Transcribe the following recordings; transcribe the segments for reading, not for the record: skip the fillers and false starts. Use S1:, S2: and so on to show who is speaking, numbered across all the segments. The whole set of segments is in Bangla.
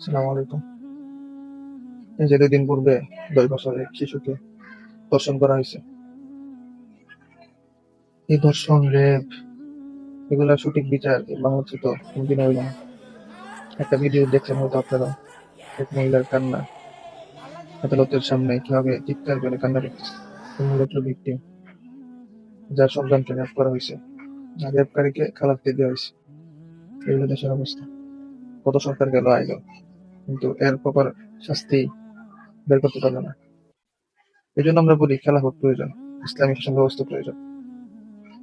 S1: আসসালামু আলাইকুম। এই যে ২ দিন পূর্বে ১০ বছরের এক শিশুকে ধর্ষণ করা হইছে। এই ধর্ষণ, রেপ এগুলার সঠিক বিচার বাংলাদেশে তো কোনদিনও হইল না। একটা ভিডিও দেখছেন হয়তো আপনারা, এক মহিলার কান্না আদালতের সামনে কিভাবে চিৎকার করে কান্না করতেছে। এই মহিলাটা ভিকটিম, যার সন্তানকে রেপ করা হইছে। আর রেপকারীকে খালাক দিয়ে দেওয়া হইছে। এই হলো দেশের অবস্থা। কত সরকার গেল আইলো, কিন্তু এর প্রপার শাস্তি বের করতে পারল না। এজন্য আমরা বলি খেলাফত প্রয়োজন, ইসলামী শাসন ব্যবস্থা প্রয়োজন।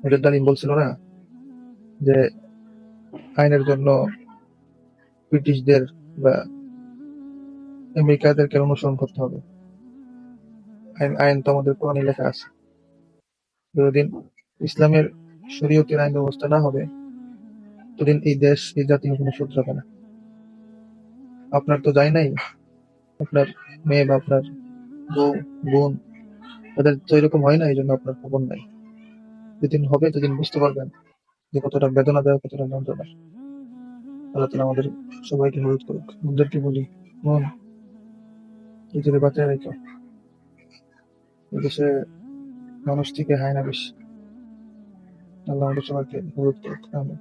S1: মুজাদ্দ আলীম বলছিল না যে আইনের জন্য ব্রিটিশদের বা আমেরিকাদেরকে অনুসরণ করতে হবে। আইন তো আমাদের কোরআনে লেখা আছে। যতদিন ইসলামের শরীয়তের আইন ব্যবস্থা না হবে, ততদিন এই দেশ, এই জাতি কখনো শুধরাবে না। আপনার তো যায় নাই, আপনার মেয়ে বা আপনার বউ, বোন, তাদের তো এরকম হয় না, এই জন্য আপনার খবর নাই। যেদিন হবে সেদিন বুঝতে পারবেন যে কতটা বেদনাদায়ক, কতটা যন্ত্রণা। আল্লাহ তাআলা আমাদের সবাইকে হেফাজত করুক। আমাদেরকে বলি, মন নিজেদের বাঁচায় রেখো। এদেশে মানুষ থেকে হায়না বেশি। আল্লাহ আমাদের সবাইকে হেফাজত করুক। আমিন।